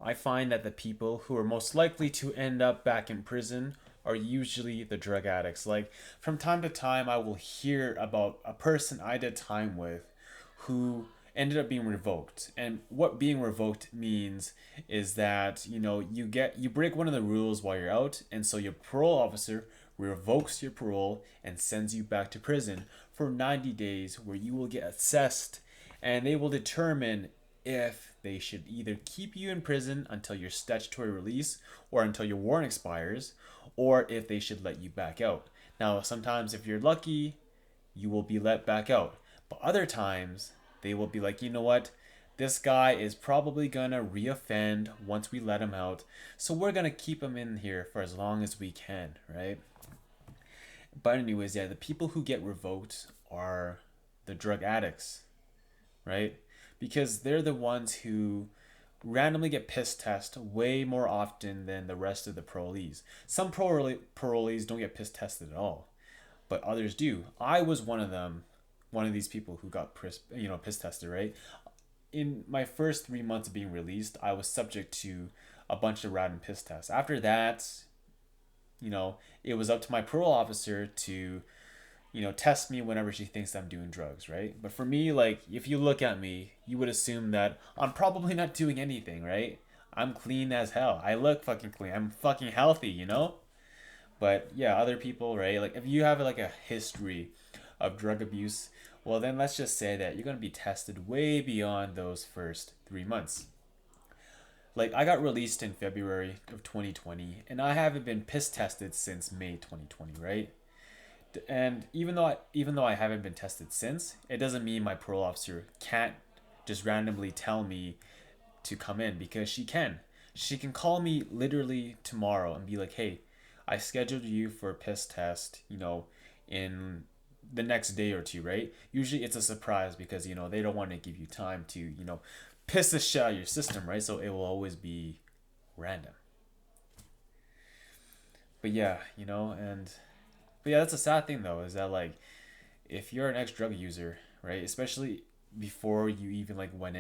I find that the people who are most likely to end up back in prison are usually the drug addicts. Like, from time to time, I will hear about a person I did time with who ended up being revoked. And what being revoked means is that, you break one of the rules while you're out, and so your parole officer revokes your parole and sends you back to prison for 90 days where you will get assessed, and they will determine if they should either keep you in prison until your statutory release or until your warrant expires, or if they should let you back out. Now, sometimes if you're lucky, you will be let back out. But other times, they will be like, you know what? This guy is probably gonna reoffend once we let him out, so we're gonna keep him in here for as long as we can, right? But anyways, yeah, the people who get revoked are the drug addicts, right? Because they're the ones who randomly get piss test way more often than the rest of the parolees. Some parolees don't get piss tested at all, but others do. I was one of them, one of these people who got piss tested, right? In my first 3 months of being released, I was subject to a bunch of random piss tests. After that, it was up to my parole officer to test me whenever she thinks I'm doing drugs, right? But for me, like, if you look at me, you would assume that I'm probably not doing anything, right? I'm clean as hell. I look fucking clean. I'm fucking healthy. But yeah, other people, right? Like, if you have like a history of drug abuse, well, then let's just say that you're gonna be tested way beyond those first 3 months. Like, I got released in February of 2020, and I haven't been piss tested since May 2020, right? And even though I haven't been tested since, it doesn't mean my parole officer can't just randomly tell me to come in, because she can. She can call me literally tomorrow and be like, "Hey, I scheduled you for a piss test, in the next day or two, right?" Usually it's a surprise because, they don't want to give you time to, piss the shit out of your system, right? So it will always be random. But yeah, but yeah, that's a sad thing though, is that, like, if you're an ex drug user, right, especially before you even like went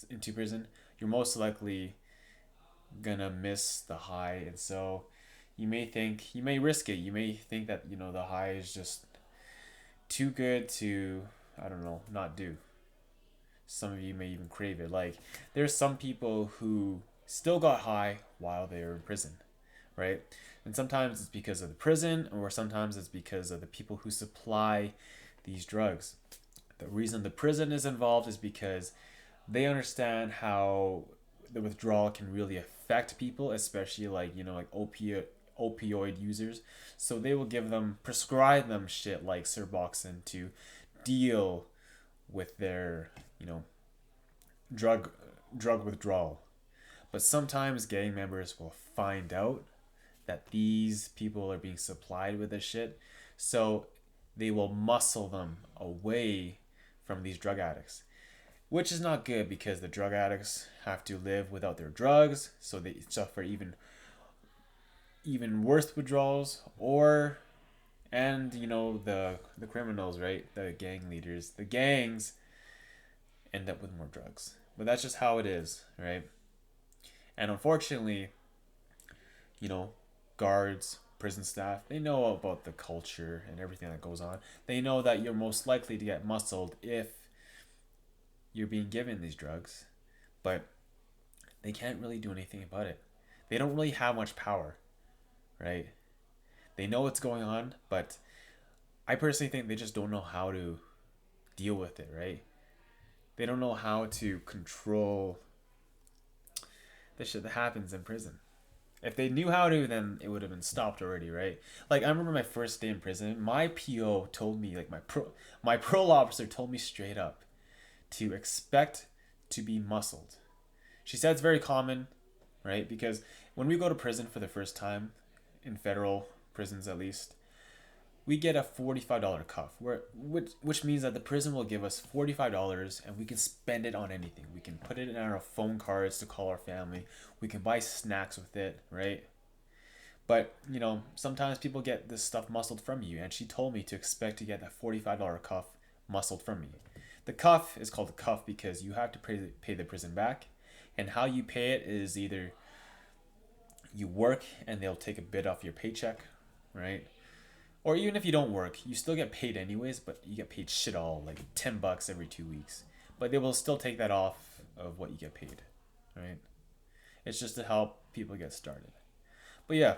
into prison, you're most likely gonna miss the high, and so you may risk it. You may think that the high is just too good to, I don't know, not do. Some of you may even crave it. Like, there's some people who still got high while they were in prison, right? And sometimes it's because of the prison, or sometimes it's because of the people who supply these drugs. The reason the prison is involved is because they understand how the withdrawal can really affect people, especially like like opioid users. So they will prescribe them shit like Suboxone to deal with their drug drug withdrawal. But sometimes gang members will find out that these people are being supplied with this shit, so they will muscle them away from these drug addicts, which is not good because the drug addicts have to live without their drugs, so they suffer even worse withdrawals. Or and the criminals, right? The gang leaders, the gangs end up with more drugs. But that's just how it is, right? And unfortunately, you know, guards, prison staff, they know about the culture and everything that goes on. They know that you're most likely to get muscled if you're being given these drugs, but they can't really do anything about it. They don't really have much power, right? They know what's going on, but I personally think they just don't know how to deal with it, right? They don't know how to control the shit that happens in prison. If they knew how to, then it would have been stopped already, right? Like, I remember my first day in prison. My PO told me, like, my parole officer told me straight up to expect to be muscled. She said it's very common, right? Because when we go to prison for the first time, in federal prisons at least, we get a $45 cuff, which means that the prison will give us $45 and we can spend it on anything. We can put it in our phone cards to call our family. We can buy snacks with it, right? But, sometimes people get this stuff muscled from you, and she told me to expect to get that $45 cuff muscled from me. The cuff is called a cuff because you have to pay the prison back, And how you pay it is either you work and they'll take a bit off your paycheck, right? Or even if you don't work, you still get paid anyways, but you get paid shit all, like $10 every 2 weeks. But they will still take that off of what you get paid, right? It's just to help people get started. But yeah,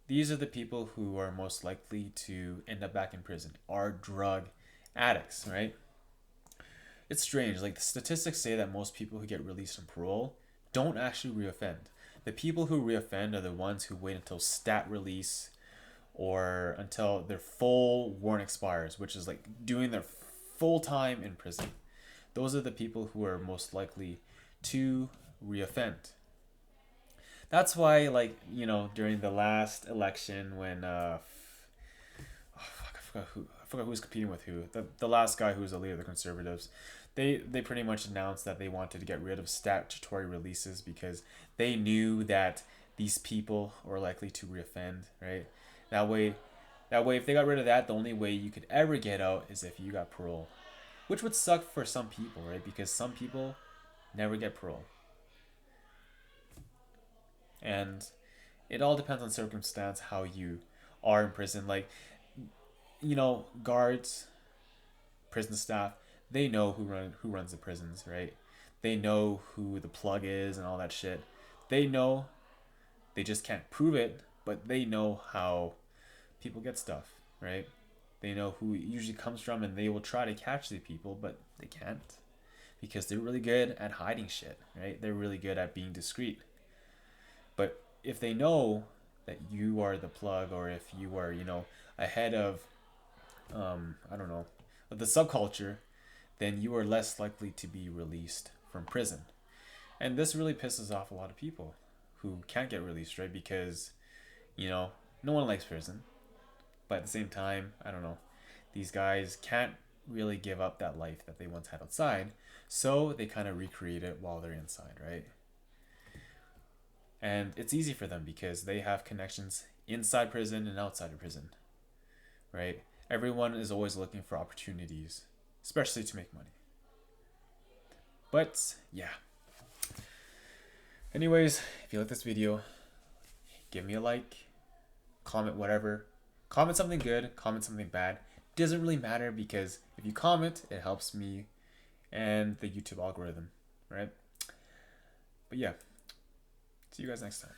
these are the people who are most likely to end up back in prison, are drug addicts, right? It's strange. Like the statistics say that most people who get released on parole don't actually reoffend. The people who reoffend are the ones who wait until stat release or until their full warrant expires, which is like doing their full time in prison. Those are the people who are most likely to reoffend. That's why, like, during the last election when I forgot who was competing with who. The last guy who was the leader of the Conservatives, they pretty much announced that they wanted to get rid of statutory releases because they knew that these people were likely to reoffend, right? That way, if they got rid of that, the only way you could ever get out is if you got parole, which would suck for some people, right? Because some people never get parole, and it all depends on circumstance how you are in prison. Like, guards, prison staff, they know who runs the prisons, right? They know who the plug is and all that shit. They know. They just can't prove it, but they know how people get stuff, right? They know who it usually comes from, and they will try to catch the people, but they can't because they're really good at hiding shit, right? They're really good at being discreet. But if they know that you are the plug, or if you are, ahead of, I don't know, of the subculture, then you are less likely to be released from prison. And this really pisses off a lot of people who can't get released, right? Because, no one likes prison. But at the same time, I don't know, these guys can't really give up that life that they once had outside. So they kind of recreate it while they're inside, right? And it's easy for them because they have connections inside prison and outside of prison, right? Everyone is always looking for opportunities, especially to make money. But yeah. Anyways, if you like this video, give me a like, comment whatever. Comment something good, comment something bad. Doesn't really matter because if you comment, it helps me and the YouTube algorithm, right? But yeah, see you guys next time.